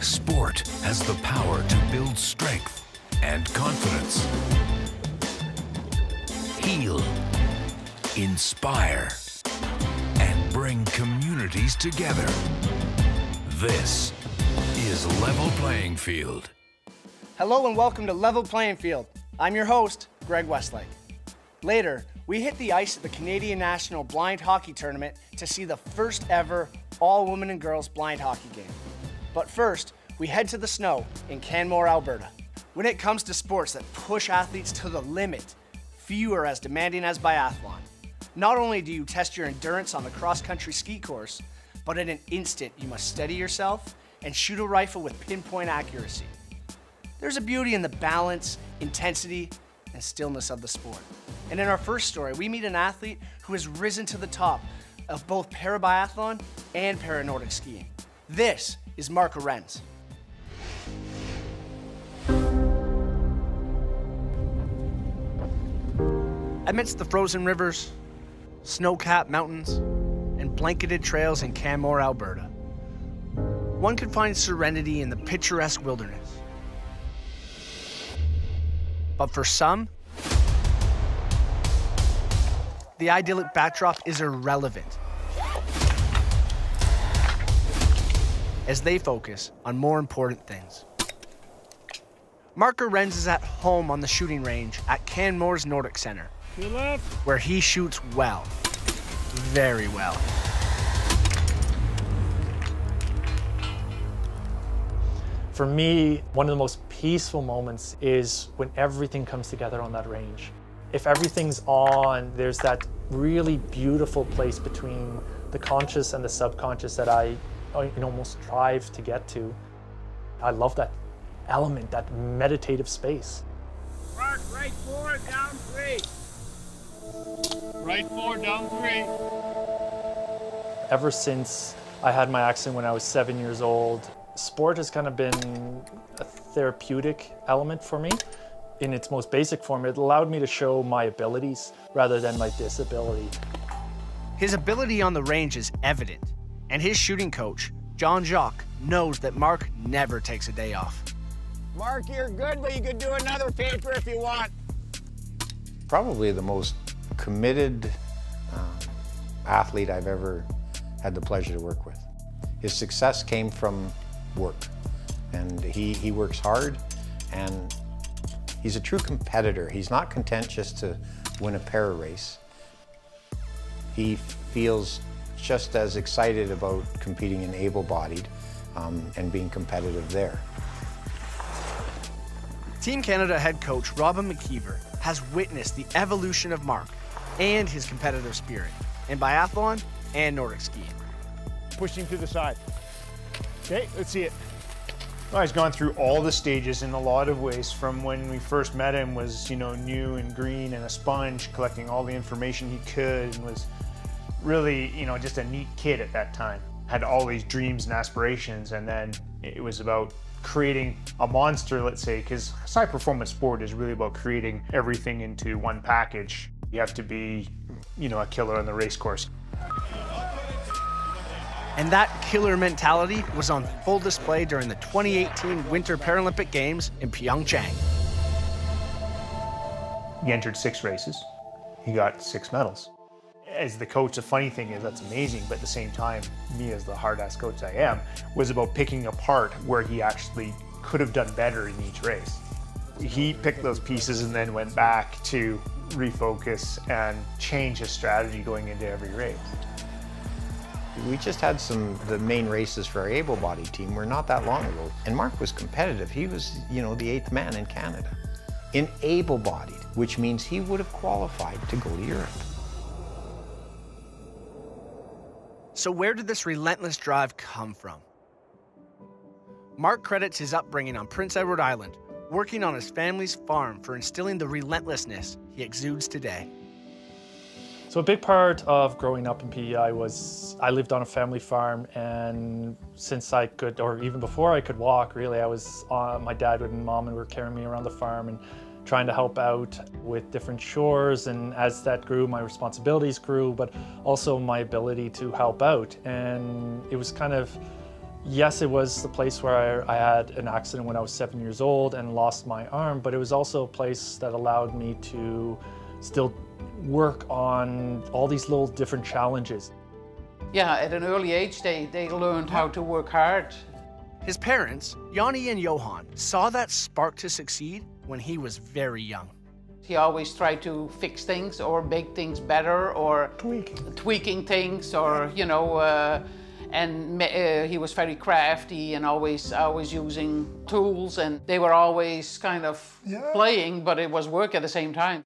Sport has the power to build strength and confidence, heal, inspire, and bring communities together. This is Level Playing Field. Hello and welcome to Level Playing Field. I'm your host, Greg Westlake. Later, we hit the ice at the Canadian National Blind Hockey Tournament to see the first ever all-women and girls blind hockey game. But first, we head to the snow in Canmore, Alberta. When it comes to sports that push athletes to the limit, few are as demanding as biathlon. Not only do you test your endurance on the cross-country ski course, but in an instant you must steady yourself and shoot a rifle with pinpoint accuracy. There's a beauty in the balance, intensity, and stillness of the sport. And in our first story, we meet an athlete who has risen to the top of both parabiathlon and paranordic skiing. This is Mark Arendz. Amidst the frozen rivers, snow-capped mountains, and blanketed trails in Canmore, Alberta, one can find serenity in the picturesque wilderness. But for some, the idyllic backdrop is irrelevant, as they focus on more important things. Mark Arendz is at home on the shooting range at Canmore's Nordic Centre, where he shoots well, very well. For me, one of the most peaceful moments is when everything comes together on that range. If everything's on, there's that really beautiful place between the conscious and the subconscious that I almost strive to get to. I love that element, that meditative space. Mark, right 4, down 3. Right 4, down 3. Ever since I had my accident when I was 7 years old, sport has kind of been a therapeutic element for me. In its most basic form, it allowed me to show my abilities rather than my disability. His ability on the range is evident, and his shooting coach, John Jacques, knows that Mark never takes a day off. Mark, you're good, but you could do another paper if you want. Probably the most committed athlete I've ever had the pleasure to work with. His success came from work, and he works hard, and he's a true competitor. He's not content just to win a para race. He feels just as excited about competing in able-bodied and being competitive there. Team Canada head coach Robin McKeever has witnessed the evolution of Mark and his competitive spirit in biathlon and Nordic skiing. Pushing to the side. Okay, let's see it. Well, he's gone through all the stages in a lot of ways. From when we first met him was, new and green and a sponge, collecting all the information he could, and was really, just a neat kid at that time. Had all these dreams and aspirations, and then it was about creating a monster, let's say, because high performance sport is really about creating everything into one package. You have to be, a killer on the race course. And that killer mentality was on full display during the 2018 Winter Paralympic Games in Pyeongchang. He entered 6 races. He got 6 medals. As the coach, the funny thing is that's amazing, but at the same time, me as the hard-ass coach I am, was about picking apart where he actually could have done better in each race. He picked those pieces and then went back to refocus and change his strategy going into every race. We just had the main races for our able-bodied team were not that long ago, and Mark was competitive. He was, the 8th man in Canada in able-bodied, which means he would have qualified to go to Europe. So where did this relentless drive come from? Mark credits his upbringing on Prince Edward Island, working on his family's farm for instilling the relentlessness he exudes today. So a big part of growing up in PEI was I lived on a family farm, and since I could, or even before I could walk, really, I was my dad and mom were carrying me around the farm and trying to help out with different chores, and as that grew, my responsibilities grew, but also my ability to help out. And it was kind of Yes, it was the place where I had an accident when I was 7 years old and lost my arm, but it was also a place that allowed me to still work on all these little different challenges. Yeah, at an early age, they learned how to work hard. His parents, Yanni and Johan, saw that spark to succeed when he was very young. He always tried to fix things or make things better or tweaking things or, you know, and he was very crafty and always using tools, and they were always kind of playing, but it was work at the same time.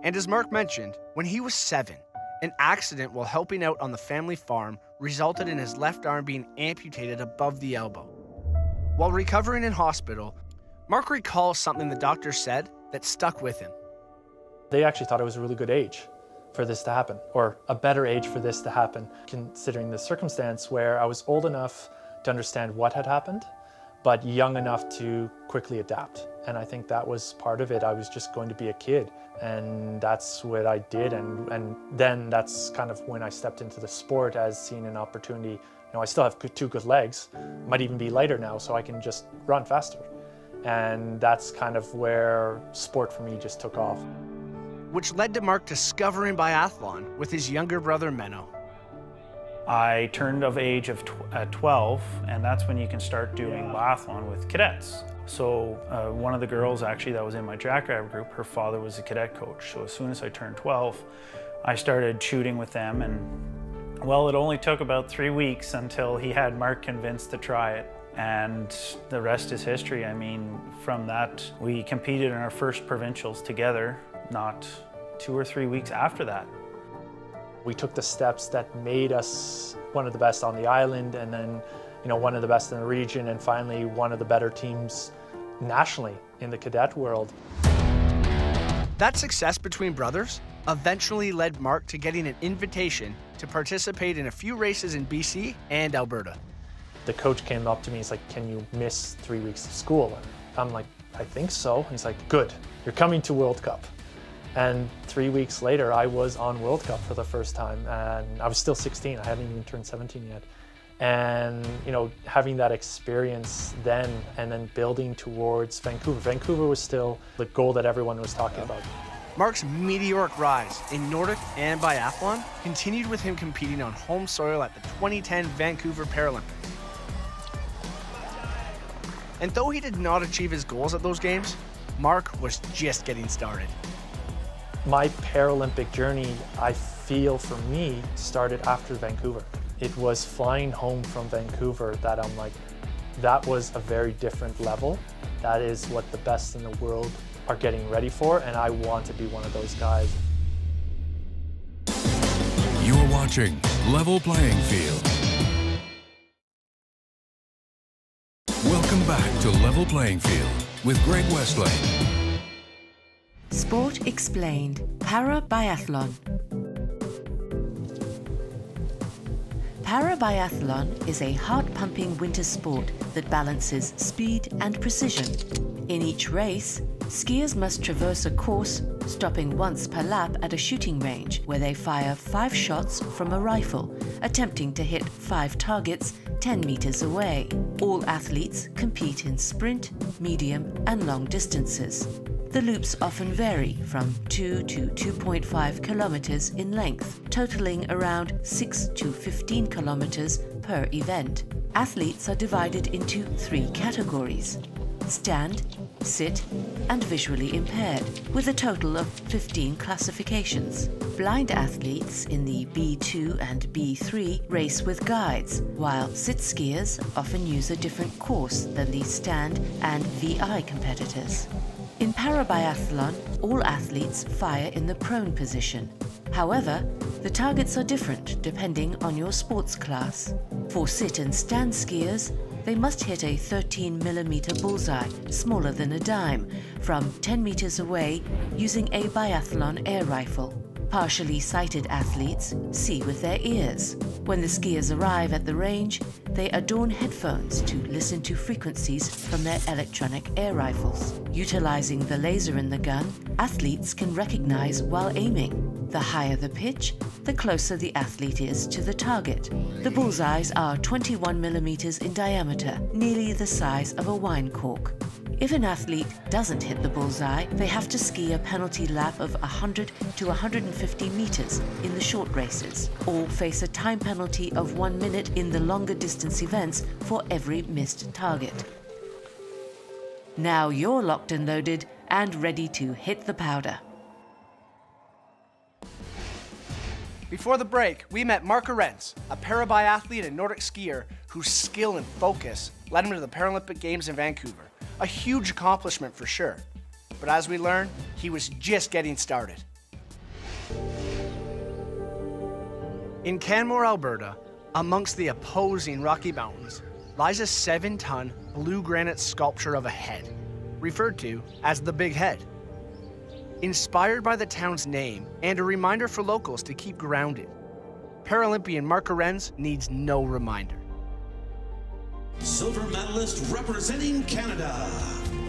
And as Mark mentioned, when he was 7, an accident while helping out on the family farm resulted in his left arm being amputated above the elbow. While recovering in hospital, Mark recalls something the doctor said that stuck with him. They actually thought it was a really good age for this to happen, or a better age for this to happen, considering the circumstance where I was old enough to understand what had happened, but young enough to quickly adapt. And I think that was part of it. I was just going to be a kid, and that's what I did. And then that's kind of when I stepped into the sport as seeing an opportunity. You know, I still have two good legs, might even be lighter now, so I can just run faster. And that's kind of where sport for me just took off. Which led to Mark discovering biathlon with his younger brother, Menno. I turned of age at 12, and that's when you can start doing biathlon with cadets. So one of the girls actually that was in my jackrabbit group, her father was a cadet coach. So as soon as I turned 12, I started shooting with them, and well, it only took about 3 weeks until he had Mark convinced to try it. And the rest is history. I mean, from that, we competed in our first provincials together, not 2 or 3 weeks after that. We took the steps that made us one of the best on the island, and then, you know, one of the best in the region, and finally one of the better teams nationally in the cadet world. That success between brothers eventually led Mark to getting an invitation to participate in a few races in BC and Alberta. The coach came up to me, he's like, "Can you miss 3 weeks of school?" And I'm like, "I think so." He's like, "Good, you're coming to World Cup." And 3 weeks later, I was on World Cup for the first time, and I was still 16. I hadn't even turned 17 yet. And, you know, having that experience then, and then building towards Vancouver. Vancouver was still the goal that everyone was talking about. Mark's meteoric rise in Nordic and biathlon continued with him competing on home soil at the 2010 Vancouver Paralympics. And though he did not achieve his goals at those games, Mark was just getting started. My Paralympic journey, I feel for me, started after Vancouver. It was flying home from Vancouver that I'm like, that was a very different level. That is what the best in the world are getting ready for, and I want to be one of those guys. You're watching Level Playing Field. Welcome back to Level Playing Field with Greg Westlake. Sport Explained, Para-Biathlon. Para-biathlon is a heart-pumping winter sport that balances speed and precision. In each race, skiers must traverse a course, stopping once per lap at a shooting range where they fire 5 shots from a rifle, attempting to hit 5 targets 10 meters away. All athletes compete in sprint, medium, and long distances. The loops often vary from 2 to 2.5 kilometers in length, totaling around 6 to 15 kilometers per event. Athletes are divided into 3 categories: stand, sit, and visually impaired, with a total of 15 classifications. Blind athletes in the B2 and B3 race with guides, while sit skiers often use a different course than the stand and VI competitors. In para-biathlon, all athletes fire in the prone position. However, the targets are different depending on your sports class. For sit and stand skiers, they must hit a 13mm bullseye, smaller than a dime, from 10 meters away using a biathlon air rifle. Partially sighted athletes see with their ears. When the skiers arrive at the range, they adorn headphones to listen to frequencies from their electronic air rifles. Utilizing the laser in the gun, athletes can recognize while aiming. The higher the pitch, the closer the athlete is to the target. The bullseyes are 21 millimeters in diameter, nearly the size of a wine cork. If an athlete doesn't hit the bullseye, they have to ski a penalty lap of 100 to 150 meters in the short races, or face a time penalty of 1 minute in the longer distance events for every missed target. Now you're locked and loaded and ready to hit the powder. Before the break, we met Mark Arendz, a para-biathlete and Nordic skier whose skill and focus led him to the Paralympic Games in Vancouver. A huge accomplishment for sure. But as we learned, he was just getting started. In Canmore, Alberta, amongst the opposing Rocky Mountains, lies a 7-ton blue granite sculpture of a head, referred to as the Big Head. Inspired by the town's name and a reminder for locals to keep grounded, Paralympian Mark Arendz needs no reminder. Silver medalist representing Canada,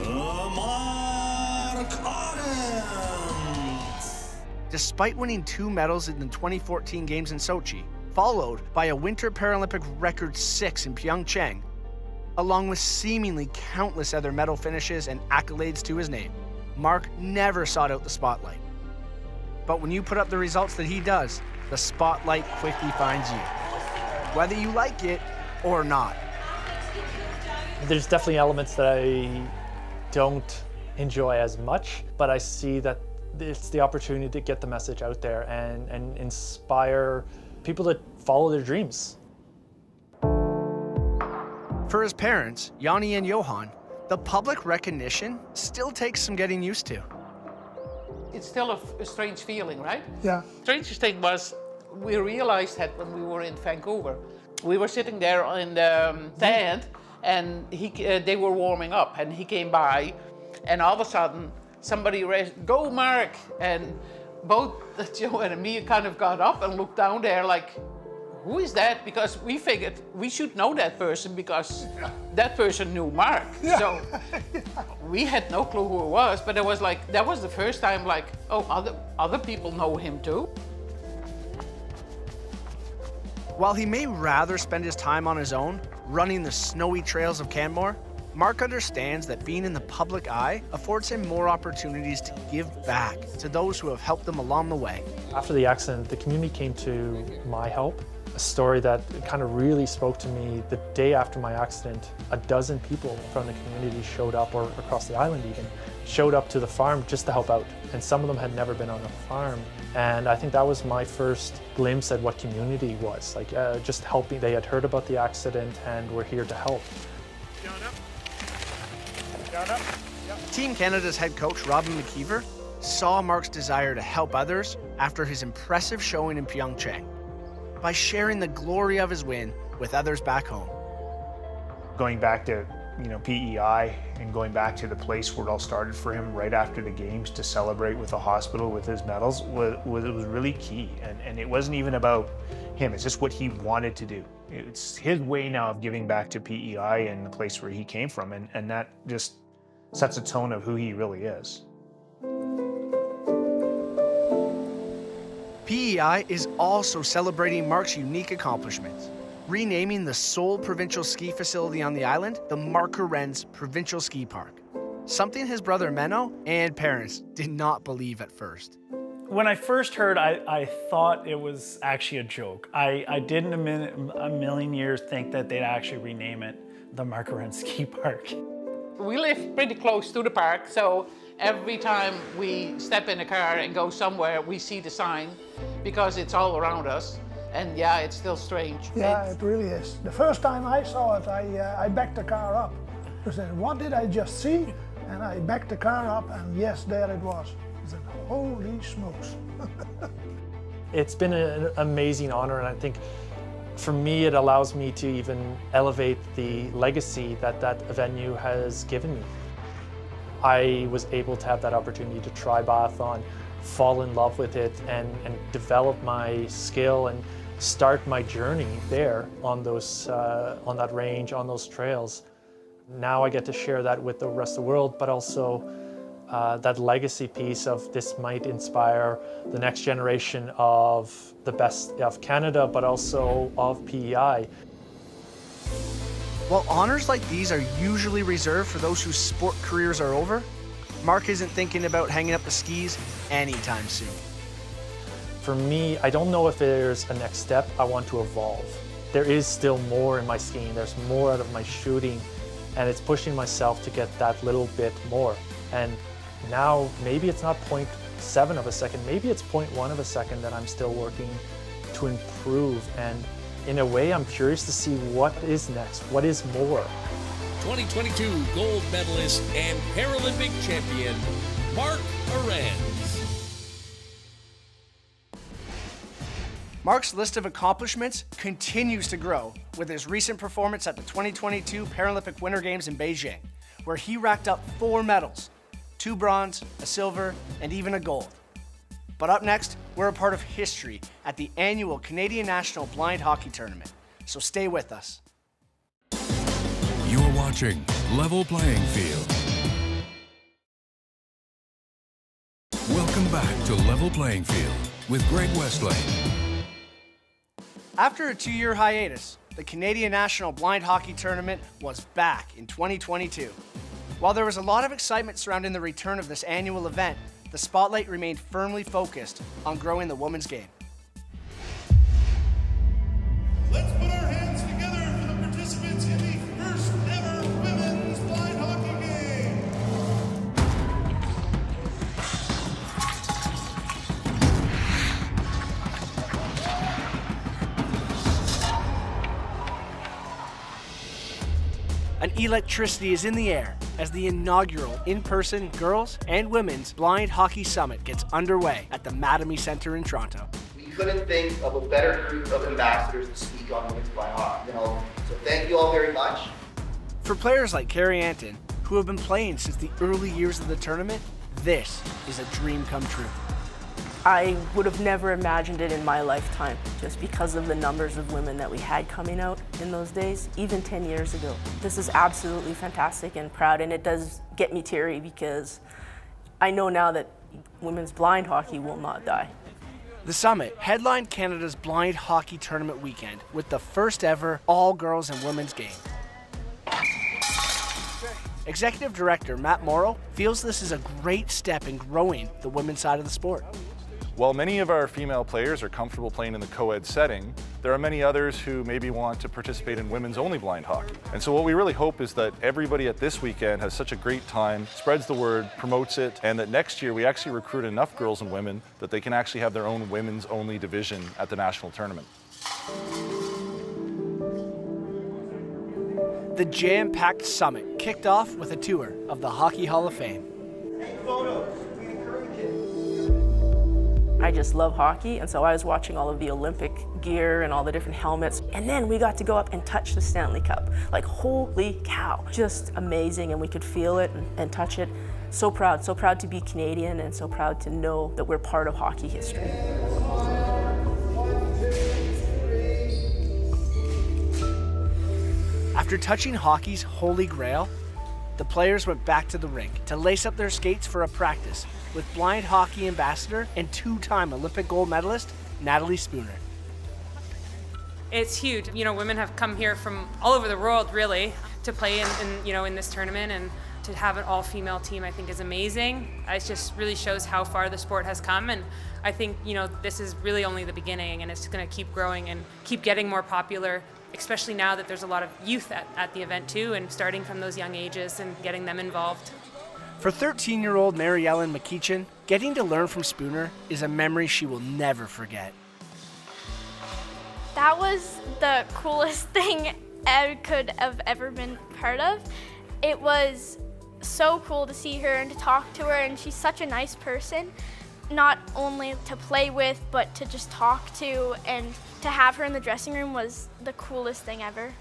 Mark Arendz. Despite winning 2 medals in the 2014 Games in Sochi, followed by a Winter Paralympic record 6 in Pyeongchang, along with seemingly countless other medal finishes and accolades to his name, Mark never sought out the spotlight. But when you put up the results that he does, the spotlight quickly finds you, whether you like it or not. There's definitely elements that I don't enjoy as much, but I see that it's the opportunity to get the message out there and inspire people to follow their dreams. For his parents, Yanni and Johan, the public recognition still takes some getting used to. It's still a strange feeling, right? Yeah. Strangest thing was, we realized that when we were in Vancouver. We were sitting there in the tent, and they were warming up, and he came by, and all of a sudden, somebody raised, "Go, Mark!" And both Joe and me kind of got up and looked down there like, who is that? Because we figured we should know that person because that person knew Mark. Yeah. So we had no clue who it was, but it was like, that was the first time like, oh, other people know him too. While he may rather spend his time on his own, running the snowy trails of Canmore, Mark understands that being in the public eye affords him more opportunities to give back to those who have helped them along the way. After the accident, the community came to my help. A story that kind of really spoke to me. The day after my accident, a dozen people from the community showed up, or across the island even, showed up to the farm just to help out. And some of them had never been on a farm. And I think that was my first glimpse at what community was, like just helping. They had heard about the accident and were here to help. Down up. Down up. Yep. Team Canada's head coach, Robin McKeever, saw Mark's desire to help others after his impressive showing in Pyeongchang by sharing the glory of his win with others back home. Going back to, PEI and going back to the place where it all started for him right after the games to celebrate with the hospital with his medals was really key. And it wasn't even about him, it's just what he wanted to do. It's his way now of giving back to PEI and the place where he came from, and that just sets a tone of who he really is. PEI is also celebrating Mark's unique accomplishments, renaming the sole provincial ski facility on the island the Mark Arendz Provincial Ski Park, something his brother Menno and parents did not believe at first. When I first heard, I thought it was actually a joke. I didn't a million years think that they'd actually rename it the Mark Arendz Ski Park. We live pretty close to the park, so every time we step in a car and go somewhere, we see the sign because it's all around us. And yeah, it's still strange. Yeah, it really is. The first time I saw it, I backed the car up. I said, what did I just see? And I backed the car up, and yes, there it was. I said, holy smokes. It's been an amazing honor, and I think for me, it allows me to even elevate the legacy that that venue has given me. I was able to have that opportunity to try biathlon, fall in love with it, and develop my skill and start my journey there on those on that range, on those trails. Now I get to share that with the rest of the world, but also that legacy piece of this might inspire the next generation of the best of Canada, but also of PEI. While honors like these are usually reserved for those whose sport careers are over, Mark isn't thinking about hanging up the skis anytime soon. For me, I don't know if there's a next step. I want to evolve. There is still more in my skiing. There's more out of my shooting, and it's pushing myself to get that little bit more. And now maybe it's not 0.7 of a second, maybe it's 0.1 of a second that I'm still working to improve. And in a way, I'm curious to see what is next, what is more. 2022 gold medalist and Paralympic champion, Mark Arendz. Mark's list of accomplishments continues to grow with his recent performance at the 2022 Paralympic Winter Games in Beijing, where he racked up 4 medals, 2 bronze, a silver, and even a gold. But up next, we're a part of history at the annual Canadian National Blind Hockey Tournament, so stay with us. You're watching Level Playing Field. Welcome back to Level Playing Field with Greg Westlake. After a 2-year hiatus, the Canadian National Blind Hockey Tournament was back in 2022. While there was a lot of excitement surrounding the return of this annual event, the spotlight remained firmly focused on growing the women's game. Let's put our hands together for the participants in the first ever women's blind hockey game. An electricity is in the air as the inaugural in-person girls and women's blind hockey summit gets underway at the Mattamy Centre in Toronto. We couldn't think of a better group of ambassadors to speak on women's blind hockey. So thank you all very much. For players like Carrie Anton, who have been playing since the early years of the tournament, this is a dream come true. I would have never imagined it in my lifetime, just because of the numbers of women that we had coming out in those days, even 10 years ago. This is absolutely fantastic and proud, and it does get me teary because I know now that women's blind hockey will not die. The summit headlined Canada's blind hockey tournament weekend with the first ever all-girls and women's game. Executive Director Matt Morrow feels this is a great step in growing the women's side of the sport. While many of our female players are comfortable playing in the co-ed setting, there are many others who maybe want to participate in women's only blind hockey. And so what we really hope is that everybody at this weekend has such a great time, spreads the word, promotes it, and that next year we actually recruit enough girls and women that they can actually have their own women's only division at the national tournament. The jam-packed summit kicked off with a tour of the Hockey Hall of Fame. I just love hockey, and so I was watching all of the Olympic gear and all the different helmets, and then we got to go up and touch the Stanley Cup. Like, holy cow, just amazing, and we could feel it and touch it. So proud to be Canadian, and so proud to know that we're part of hockey history. After touching hockey's holy grail, the players went back to the rink to lace up their skates for a practice with blind hockey ambassador and 2-time Olympic gold medalist, Natalie Spooner. It's huge. You know, women have come here from all over the world, really, to play in this tournament, and to have an all-female team, I think, is amazing. It just really shows how far the sport has come, and I think, this is really only the beginning, and it's going to keep growing and keep getting more popular, especially now that there's a lot of youth at the event too, and starting from those young ages and getting them involved. For 13-year-old Mary Ellen McKeechan, getting to learn from Spooner is a memory she will never forget. That was the coolest thing I could have ever been part of. It was so cool to see her and to talk to her, and she's such a nice person, not only to play with, but to just talk to, and to have her in the dressing room was the coolest thing ever.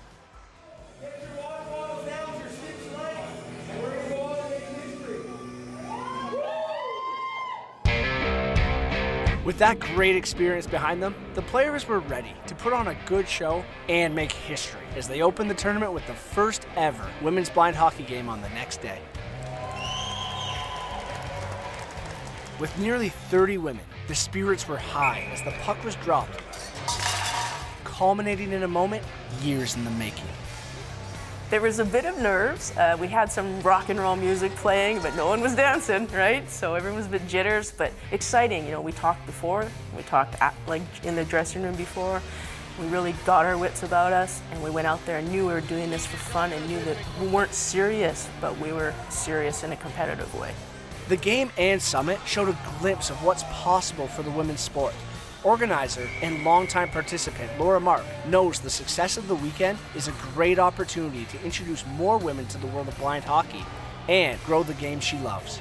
With that great experience behind them, the players were ready to put on a good show and make history as they opened the tournament with the first ever women's blind hockey game on the next day. With nearly 30 women, the spirits were high as the puck was dropped, culminating in a moment years in the making. There was a bit of nerves. We had some rock and roll music playing, but no one was dancing, right? So everyone was a bit jitters, but exciting. You know, we talked before, we talked like in the dressing room before. We really got our wits about us, and we went out there and knew we were doing this for fun and knew that we weren't serious, but we were serious in a competitive way. The game and summit showed a glimpse of what's possible for the women's sport. Organizer and longtime participant Laura Mark knows the success of the weekend is a great opportunity to introduce more women to the world of blind hockey and grow the game she loves.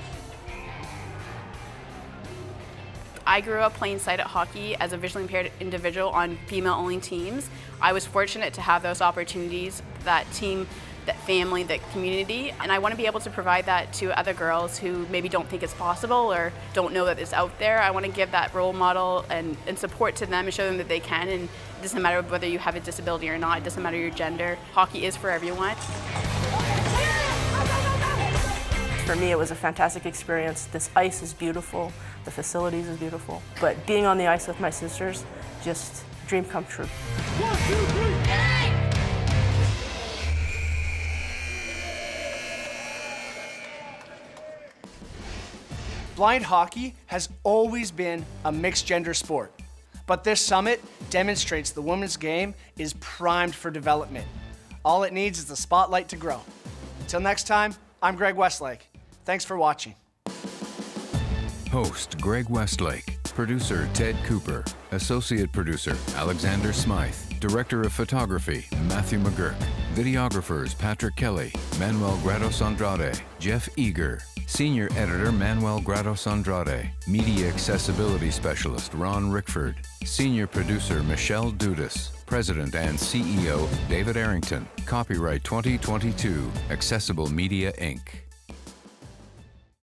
I grew up playing sighted hockey as a visually impaired individual on female-only teams. I was fortunate to have those opportunities, that team, that family, that community, and I want to be able to provide that to other girls who maybe don't think it's possible or don't know that it's out there. I want to give that role model and support to them and show them that they can, and it doesn't matter whether you have a disability or not, it doesn't matter your gender. Hockey is for everyone. For me, it was a fantastic experience. This ice is beautiful, the facilities is beautiful, but being on the ice with my sisters, just dream come true. 1, 2, 3, hey! Blind hockey has always been a mixed gender sport, but this summit demonstrates the women's game is primed for development. All it needs is the spotlight to grow. Until next time, I'm Greg Westlake. Thanks for watching. Host Greg Westlake, producer Ted Cooper, associate producer Alexander Smythe, director of photography Matthew McGurk, videographers Patrick Kelly, Manuel Grados Andrade, Jeff Eager, senior editor Manuel Grados Andrade, media accessibility specialist Ron Rickford, senior producer Michelle Dudas, president and CEO David Arrington, copyright 2022, Accessible Media Inc.